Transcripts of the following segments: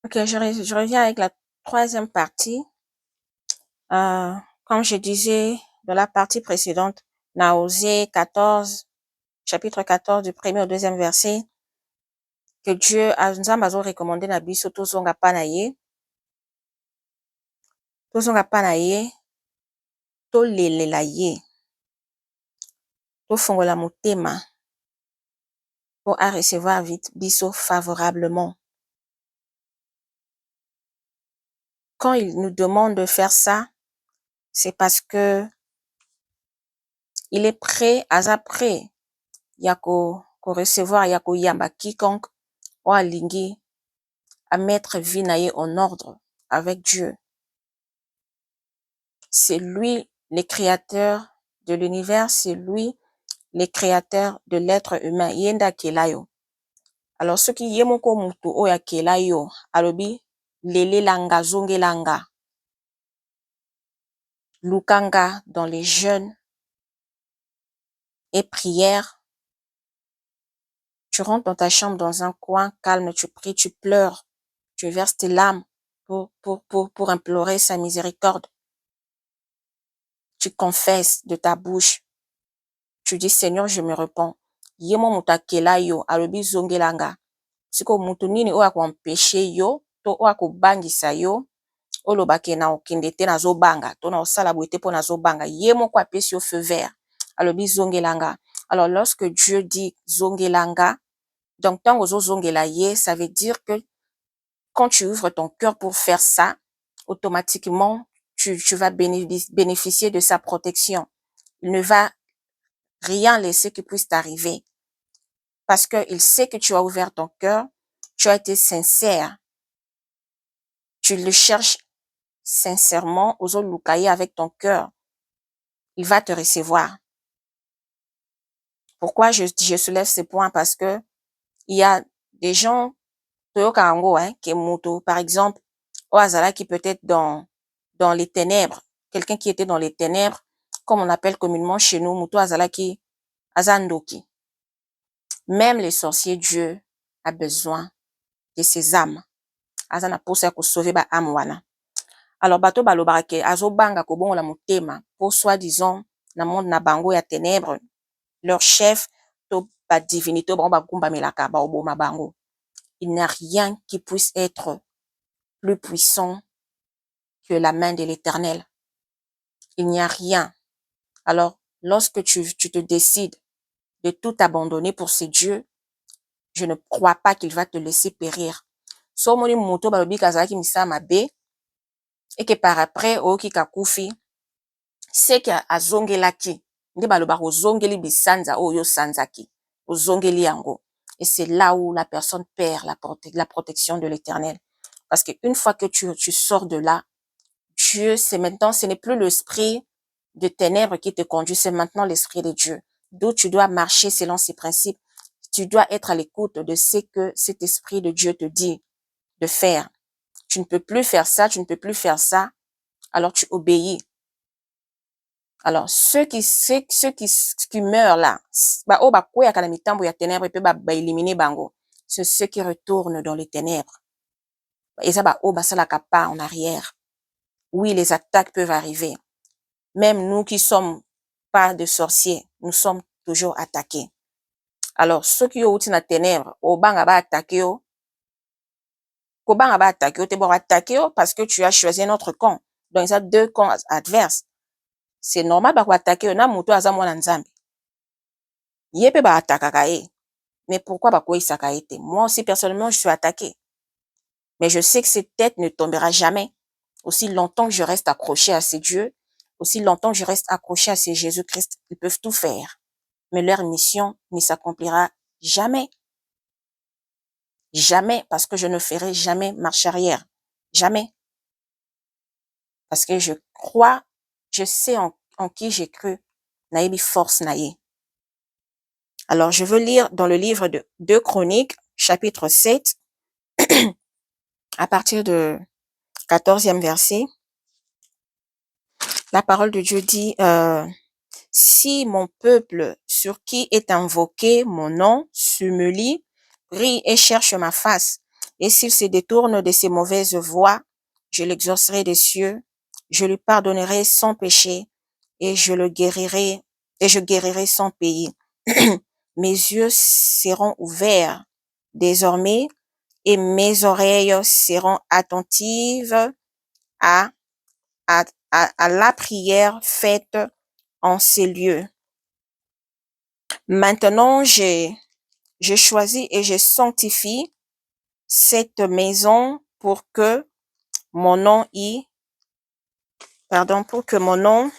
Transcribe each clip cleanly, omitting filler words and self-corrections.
Ok, je reviens avec la troisième partie. Comme je disais dans la partie précédente, Osée 14, chapitre 14 du premier au deuxième verset, que Dieu a nous a recommandé na biso tozonga pa na ye, tolelela ye, tofongola motema pour à recevoir vite biso favorablement. Quand il nous demande de faire ça, c'est parce que il est prêt, prêt, ya ko recevoir, ya ko yamba quiconque o alingi à mettre vie na ye en ordre avec Dieu. C'est lui le créateur de l'univers, c'est lui le créateur de l'être humain. Yenda kelayo. Alors ce qui ye moko mutu oya kelayo, alobi lelelanga zongelanga, lukanga dans les jeûnes et prières. Tu rentres dans ta chambre dans un coin calme, tu pries, tu pleures, tu verses tes larmes pour implorer sa miséricorde. Tu confesses de ta bouche. Tu dis, Seigneur, je me repens. Yemo mutakela yo, alobi zongelanga. Siko mutu nini oya kuampeshe yo, to oya kubangisa yo, olobake na okende te na zobanga, to na osala boite po na zobanga. Yemo kwa apesi yo feu vert. Alobi zongelanga. Alors, lorsque Dieu dit zongelanga, donc tango zo zongela ye, ça veut dire que quand tu ouvres ton cœur pour faire ça, automatiquement, tu vas bénéficier de sa protection. Il ne va rien laisser qui puisse t'arriver. Parce qu'il sait que tu as ouvert ton cœur, tu as été sincère. Tu le cherches sincèrement aux autres lukaye avec ton cœur. Il va te recevoir. Pourquoi je soulève ce point? Parce que il y a des gens, par exemple, Oazala qui peut être dans les ténèbres, quelqu'un qui était dans les ténèbres, comme on appelle communément chez nous, Muto Azalaki Azandoki. Même les sorciers, Dieu a besoin de ces âmes. Azana posa ko sauver ba âme wana. Alors bato balobake azobanga ko bongola motema pour soi-disant na monde na bango ya ténèbres, leur chef to ba divinité ba kumba melaka ba oboma bango. Il n'y a rien qui puisse être plus puissant que la main de l'Éternel. Il n'y a rien. Alors, lorsque tu te décides de tout abandonner pour ces dieux, je ne crois pas qu'il va te laisser périr. So moni moto balobi kazaki misa mabe, et que par après, oki kakufi, c'est que azongelaki, nde baloba ozongeli bisanza oyo sanzaki, ozongeli yango. Et c'est là où la personne perd la protection de l'Éternel. Parce qu'une fois que tu sors de là, Dieu, c'est maintenant, ce n'est plus l'esprit de ténèbres qui te conduit, c'est maintenant l'esprit de Dieu. D'où tu dois marcher selon ses principes. Tu dois être à l'écoute de ce que cet esprit de Dieu te dit de faire. Tu ne peux plus faire ça, tu ne peux plus faire ça. Alors tu obéis. Alors ceux qui meurent là, c'est ceux qui retournent dans les ténèbres. Et ça la pas en arrière. Oui, les attaques peuvent arriver. Même nous qui sommes pas de sorciers, nous sommes toujours attaqués. Alors, ceux qui ont na ténèbres, obanga ba attaquer yo. Kobanga ba attaquer yo, te bon attaquer yo parce que tu as choisi un autre camp. Donc, ça deux camps adverses. C'est normal ba ko attaquer yo na muto aza mwana nzambe. Yepe ba attaquaka ye. Mais pourquoi ba ko isaka ete? Moi aussi, personnellement, je suis attaqué. Mais je sais que cette tête ne tombera jamais. Aussi longtemps que je reste accroché à ces dieux, aussi longtemps que je reste accroché à ces Jésus-Christ, ils peuvent tout faire. Mais leur mission ne s'accomplira jamais. Jamais, parce que je ne ferai jamais marche arrière. Jamais. Parce que je crois, je sais en qui j'ai cru. Naïbi force naïe. Alors, je veux lire dans le livre de 2 Chroniques, chapitre 7, à partir de 14e verset. La parole de Dieu dit, si mon peuple sur qui est invoqué mon nom s'humilie, prie et cherche ma face, Et s'il se détourne de ses mauvaises voies, je l'exaucerai des cieux, je lui pardonnerai son péché et je guérirai son pays. Mes yeux seront ouverts désormais et mes oreilles seront attentives à, à la prière faite en ces lieux. Maintenant, je choisis et je sanctifie cette maison pour que mon nom pour que mon nom,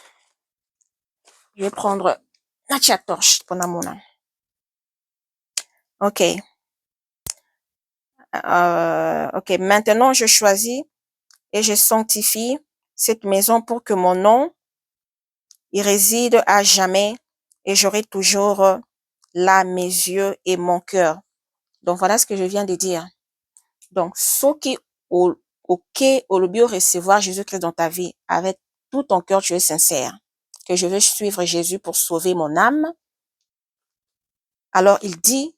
je vais prendre la torche pour la mona. Ok. Ok. Maintenant, je choisis et je sanctifie cette maison pour que mon nom y réside à jamais et j'aurai toujours là mes yeux et mon cœur. Donc, voilà ce que je viens de dire. Donc, ceux qui au bio recevoir Jésus-Christ dans ta vie avec tout ton cœur, tu es sincère, que je veux suivre Jésus pour sauver mon âme. Alors, il dit,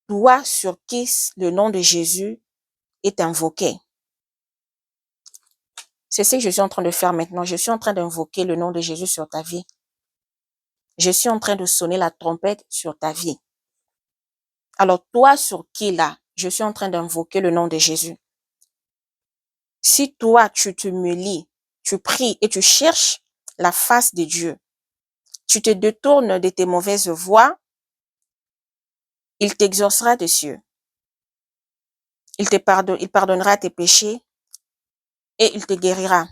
toi sur qui le nom de Jésus est invoqué. C'est ce que je suis en train de faire maintenant. Je suis en train d'invoquer le nom de Jésus sur ta vie. Je suis en train de sonner la trompette sur ta vie. Alors, toi sur qui là, je suis en train d'invoquer le nom de Jésus. Si toi, tu t'humilies, tu pries et tu cherches la face de Dieu, tu te détournes de tes mauvaises voies, il t'exaucera des cieux. Il pardonnera tes péchés et il te guérira.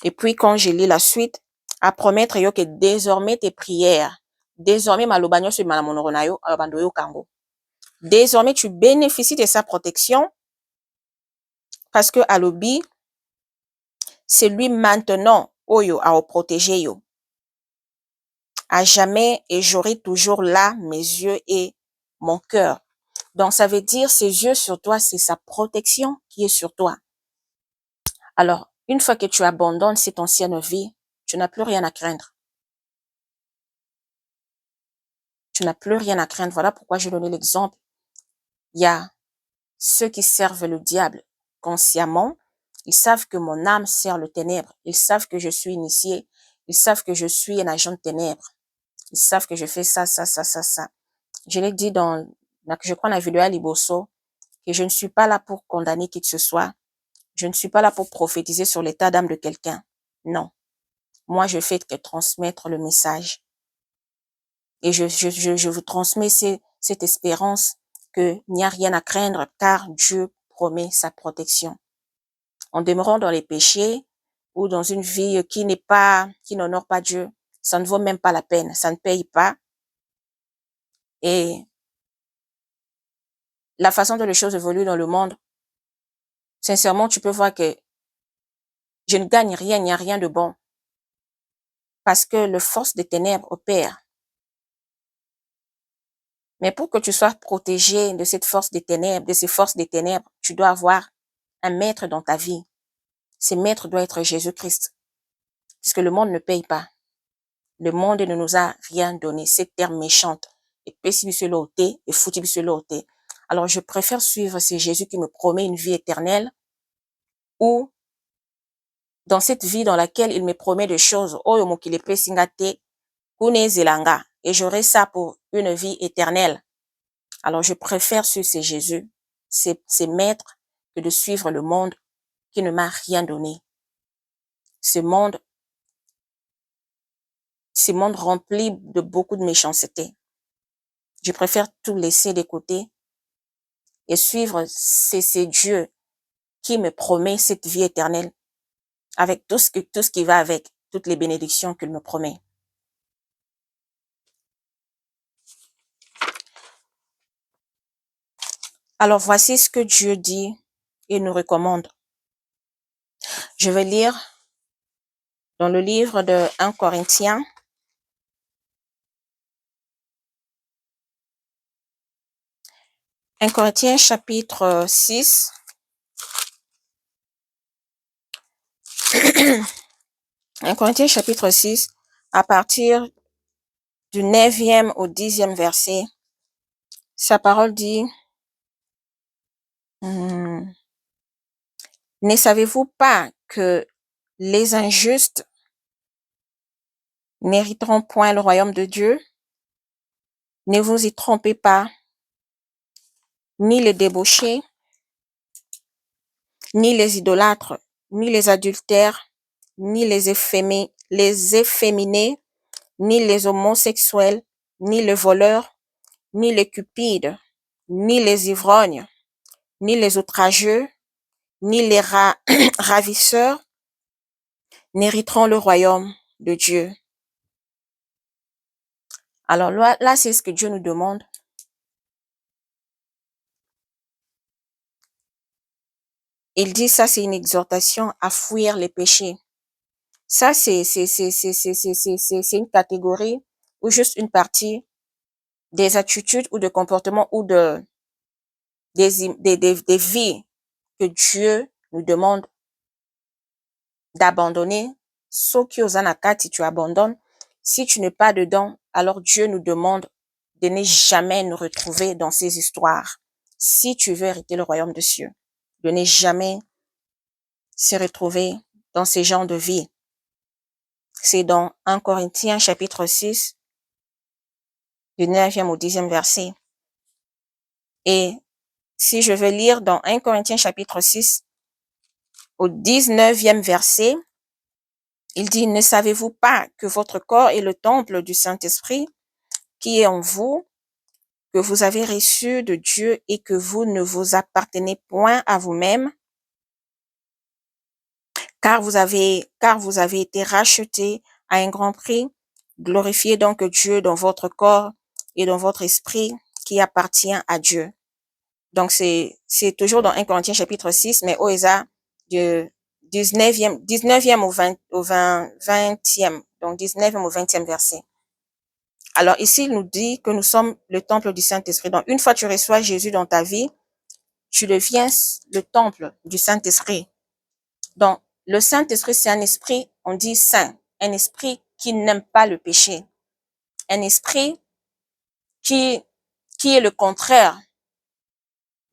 Et puis, quand je lis la suite, à promettre yo que désormais tes prières, désormais désormais tu bénéficies de sa protection parce que à l'obi, c'est lui maintenant oyo a protéger yo. À jamais et j'aurai toujours là mes yeux et mon cœur. Donc, ça veut dire ses yeux sur toi, c'est sa protection qui est sur toi. Alors, une fois que tu abandonnes cette ancienne vie, tu n'as plus rien à craindre. Tu n'as plus rien à craindre. Voilà pourquoi je donnais l'exemple. Il y a ceux qui servent le diable consciemment. Ils savent que mon âme sert le ténèbre. Ils savent que je suis initié. Ils savent que je suis un agent de ténèbres. Ils savent que je fais ça. Je l'ai dit je crois, dans la vidéo à Liboso, que je ne suis pas là pour condamner qui que ce soit. Je ne suis pas là pour prophétiser sur l'état d'âme de quelqu'un. Non. Moi, je fais que transmettre le message. Et je vous transmets cette espérance qu'il n'y a rien à craindre car Dieu promet sa protection. En demeurant dans les péchés ou dans une vie qui n'honore pas Dieu, ça ne vaut même pas la peine, ça ne paye pas. Et la façon dont les choses évoluent dans le monde, sincèrement, tu peux voir que je ne gagne rien, il n'y a rien de bon. Parce que le force des ténèbres opère. Mais pour que tu sois protégé de cette force des ténèbres, de ces forces des ténèbres, tu dois avoir un maître dans ta vie. Ce maître doit être Jésus-Christ. Puisque le monde ne paye pas. Le monde ne nous a rien donné. Cette terre méchante. Et et foutu. Alors, je préfère suivre ce Jésus qui me promet une vie éternelle ou dans cette vie dans laquelle il me promet des choses. Et j'aurai ça pour une vie éternelle. Alors, je préfère suivre ce Jésus, ces maîtres, que de suivre le monde qui ne m'a rien donné. Ce monde rempli de beaucoup de méchanceté. Je préfère tout laisser de côté et suivre ces Dieu qui me promet cette vie éternelle avec tout ce qui va avec, toutes les bénédictions qu'il me promet. Alors, voici ce que Dieu dit et nous recommande. Je vais lire dans le livre de 1 Corinthiens, chapitre 6. 1 Corinthiens chapitre 6, à partir du 9e au 10e verset. Sa parole dit, Ne savez-vous pas que les injustes n'hériteront point le royaume de Dieu? Ne vous y trompez pas, ni les débauchés, ni les idolâtres, ni les adultères, ni les efféminés, ni les homosexuels, ni les voleurs, ni les cupides, ni les ivrognes, ni les outrageux, ni les ravisseurs n'hériteront le royaume de Dieu. Alors là, c'est ce que Dieu nous demande. Il dit ça, c'est une exhortation à fuir les péchés. Ça, c'est une catégorie ou juste une partie des attitudes ou de comportements ou des vies que Dieu nous demande d'abandonner. Soki ozana kati, tu abandonnes. Si tu n'es pas dedans, alors Dieu nous demande de ne jamais nous retrouver dans ces histoires. Si tu veux hériter le royaume des cieux, de ne jamais se retrouver dans ces genres de vie. C'est dans 1 Corinthiens chapitre 6, du 9e au 10e verset. Et si je veux lire dans 1 Corinthiens chapitre 6, au 19e verset, il dit, ne savez-vous pas que votre corps est le temple du Saint-Esprit qui est en vous, que vous avez reçu de Dieu et que vous ne vous appartenez point à vous-même, car vous avez été rachetés à un grand prix. Glorifiez donc Dieu dans votre corps et dans votre esprit qui appartient à Dieu. Donc, c'est toujours dans 1 Corinthiens chapitre 6, mais au Esa du 19e au 20e, donc 19e au 20e verset. Alors ici, il nous dit que nous sommes le temple du Saint-Esprit. Donc, une fois que tu reçois Jésus dans ta vie, tu deviens le temple du Saint-Esprit. Donc, le Saint-Esprit, c'est un esprit, on dit saint, un esprit qui n'aime pas le péché, un esprit qui est le contraire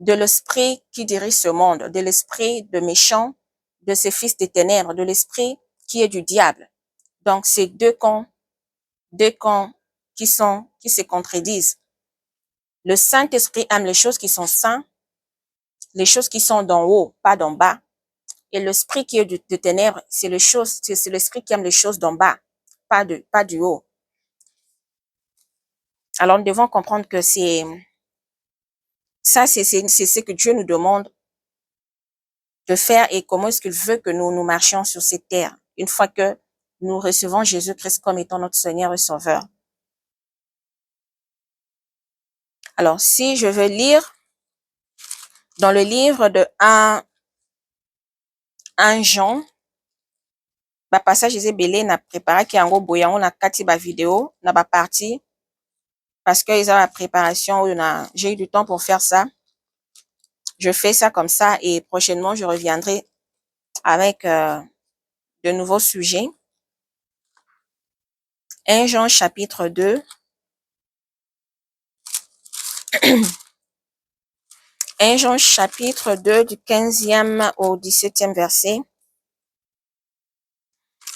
de l'esprit qui dirige ce monde, de l'esprit de méchant, de ces fils des ténèbres, de l'esprit qui est du diable. Donc, c'est deux camps qui se contredisent. Le Saint-Esprit aime les choses qui sont saintes, les choses qui sont d'en haut, pas d'en bas. Et l'esprit qui est de ténèbres, c'est l'esprit qui aime les choses d'en bas, pas du haut. Alors, nous devons comprendre que c'est ce que Dieu nous demande de faire et comment est-ce qu'il veut que nous marchions sur cette terre une fois que nous recevons Jésus-Christ comme étant notre Seigneur et Sauveur. Alors, si je veux lire dans le livre de 1 Jean, passage ezebele na préparaki yango boye yango na kati ba vidéo na ba partie parce que ils ont la préparation j'ai eu du temps pour faire ça. Je fais ça comme ça et prochainement je reviendrai avec de nouveaux sujets. 1 Jean chapitre 2. 1 Jean chapitre 2 du 15e au 17e verset.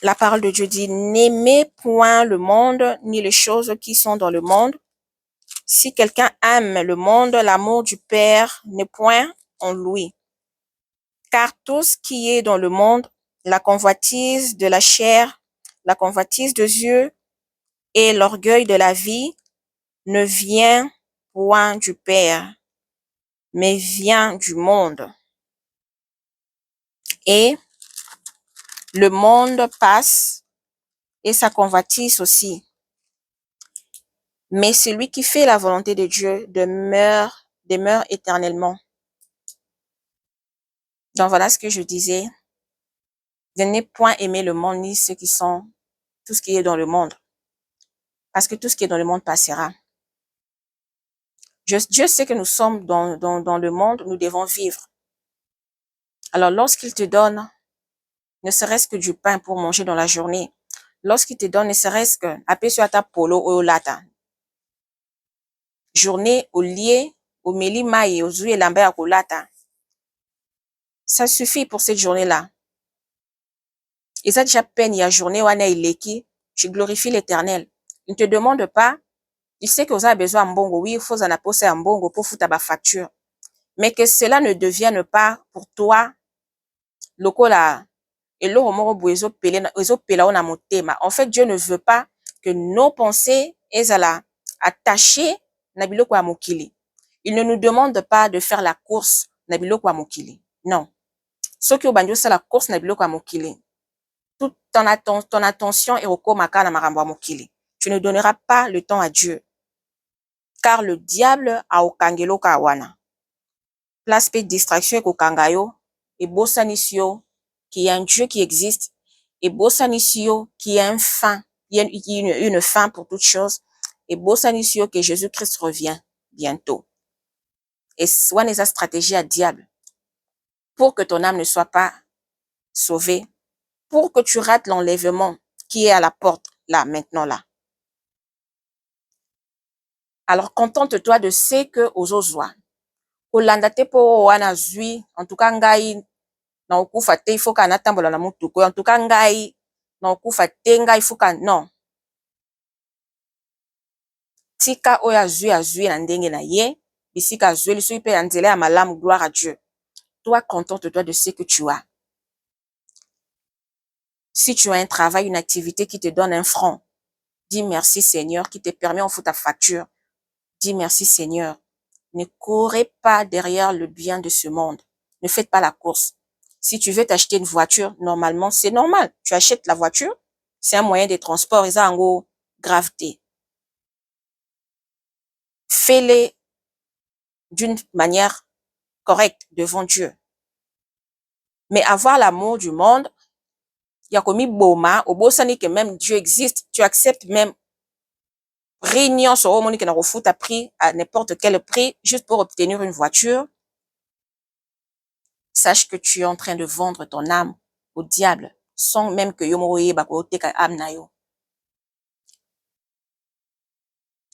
La parole de Dieu dit, n'aimez point le monde ni les choses qui sont dans le monde. Si quelqu'un aime le monde, l'amour du Père n'est point en lui. Car tout ce qui est dans le monde, la convoitise de la chair, la convoitise des yeux et l'orgueil de la vie ne vient point du Père, mais vient du monde. Et le monde passe et sa convoitise aussi. Mais celui qui fait la volonté de Dieu demeure éternellement. Donc voilà ce que je disais. De ne point aimer le monde ni ceux qui sont, tout ce qui est dans le monde. Parce que tout ce qui est dans le monde passera. Dieu sait que nous sommes dans le monde, nous devons vivre. Alors lorsqu'il te donne, ne serait-ce que du pain pour manger dans la journée, lorsqu'il te donne, ne serait-ce que, apesu ata polo oyo lata. Journée au lié, au meli mai, au zui elamba ya kolata. Ça suffit pour cette journée-là. Et ça déjà peine, il y a journée où on est tu glorifies l'Éternel. Il ne te demande pas, il sait que vous avez besoin de mbongo. Oui, il faut en apposer un mbongo pour foutre ta facture. Mais que cela ne devienne pas pour toi, lokola, eloko moko boye ezopela o na motema. En fait, Dieu ne veut pas que nos pensées ezala attachées na biloko ya mokili. Il ne nous demande pas de faire la course na biloko ya mokili. Non. Soki obandi osala la course na biloko ya mokili, toute ton attention ekomaka na makambo ya mokili. Tu ne donneras pas le temps à Dieu. Car le diable a okangelo ka wana. Place pe distraction ekokanga yo, ebosanisi yo qu'il y a un Dieu qui existe, ebosanisi yo qu'il y a une fin pour toute chose, ebosanisi yo que Jésus-Christ revient bientôt. Et wana eza stratégie à diable pour que ton âme ne soit pas sauvée, pour que tu rates l'enlèvement qui est à la porte, là, maintenant, là. Alors, contente-toi de ce que ozozwa. Kolanda te po wana zui, en tout cas ngai na okufa te, il faut ka natambola na mutuko. En tout cas ngai na okufa te, ngai il faut ka non. Tika oyo azui na ndenge na ye, bisika azui lisui pe ya nzela ya malamu, gloire à Dieu. Toi, contente-toi de ce que tu as. Si tu as un travail, une activité qui te donne un franc, dis merci Seigneur, qui te permet, on fout ta facture. Dis merci Seigneur. Ne courez pas derrière le bien de ce monde. Ne faites pas la course. Si tu veux t'acheter une voiture, normalement, c'est normal. Tu achètes la voiture, c'est un moyen de transport, et ça en gros, gravité. Fais-les d'une manière correcte devant Dieu. Mais avoir l'amour du monde, il y a commis boma, au beau sani que même Dieu existe, tu acceptes même réunion sur au monde qui n'a refoutu à prix, à n'importe quel prix, juste pour obtenir une voiture. Sache que tu es en train de vendre ton âme au diable, sans même que yomoye bakote ka âme na yo.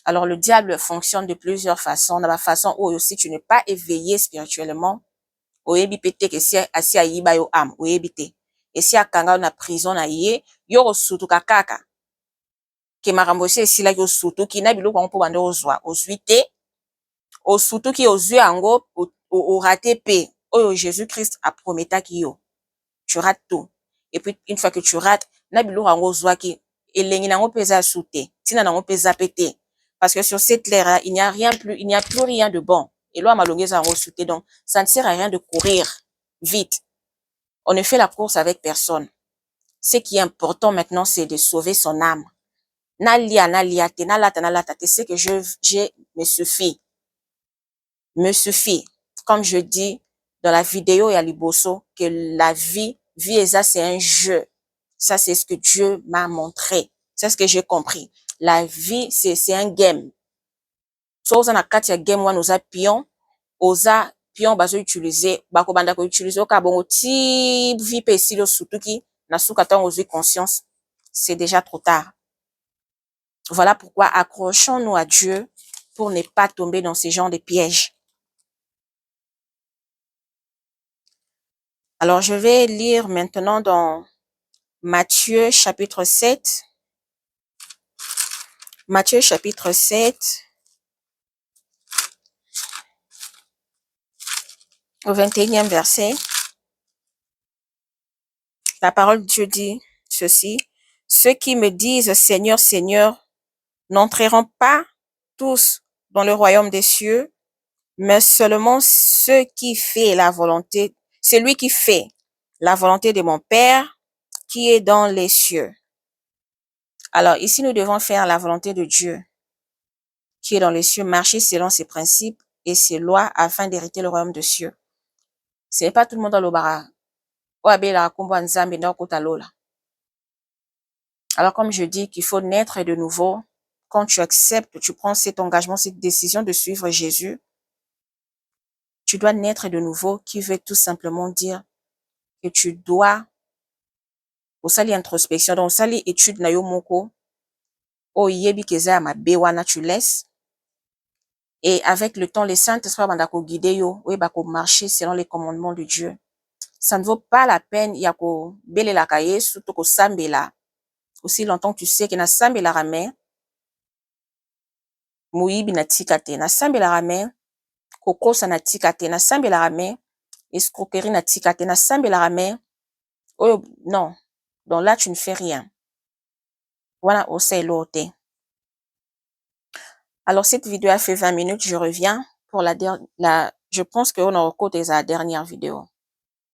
Alors le diable fonctionne de plusieurs façons. Dans la façon où si tu n'es pas éveillé spirituellement, oyebi pete que si asi ayiba yo âme, oyebi te. Et si akanga na prison na ye, yo osutuka kaka. Ke makambo si esila yo sutuki na biloko mpo bande ozwa, ozwi te, osutuki ozwi yango, o raté pe. Oyo Jésus-Christ a prometaki yo. Tu rates tout. Et puis, une fois que tu rates, na biloko yango ozwaki, elengi nango peza soute, tina nango peza pété. Parce que sur cette terre, il n'y a plus rien de bon. Et loi malongeza yango soute. Donc, ça ne sert à rien de courir vite. On ne fait la course avec personne. Ce qui est important maintenant, c'est de sauver son âme. Nalia, te, nalata, te, ce que j'ai me suffit. Me suffit. Comme je dis dans la vidéo, il y a Liboso, que la vie, et ça, c'est un jeu. Ça, c'est ce que Dieu m'a montré. C'est ce que j'ai compris. La vie, c'est un game. So, on a quatre game, on a pion, oza pion, bazo utiliser, bako banda ko utiliser, oka bongo ti vie pe silo sutuki, na suka tang ozu conscience. C'est déjà trop tard. Voilà pourquoi accrochons-nous à Dieu pour ne pas tomber dans ce genre de pièges. Alors, je vais lire maintenant dans Matthieu chapitre 7. Matthieu chapitre 7. Au 21e verset. La parole de Dieu dit ceci. Ceux qui me disent Seigneur, Seigneur, n'entreront pas tous dans le royaume des cieux, mais seulement ceux qui fait la volonté, celui qui fait la volonté de mon Père qui est dans les cieux. Alors ici, nous devons faire la volonté de Dieu qui est dans les cieux, marcher selon ses principes et ses lois afin d'hériter le royaume des cieux. Ce n'est pas tout le monde dans l'obara. Alors comme je dis qu'il faut naître de nouveau, quand tu acceptes, tu prends cet engagement, cette décision de suivre Jésus, tu dois naître de nouveau, qui veut tout simplement dire que tu dois osali introspection, donc osali étude na yo moko, oyebi keza mabe wana tu laisses, et avec le temps, les saints esprits banda ko guider yo, oyeba ko marcher selon les commandements de Dieu. Ça ne vaut pas la peine ya kobelelaka Yesu to kosambela aussi longtemps que tu sais que nasambelaka me moyibi natika te, nasambelaka me kokosa natika te, nasambelaka me escroquerie natika te, nasambelaka me oyo non. Donc là tu ne fais rien. Wana oselo te. Alors cette vidéo a fait 20 minutes, je reviens pour je pense qu'on a au côté de la dernière vidéo.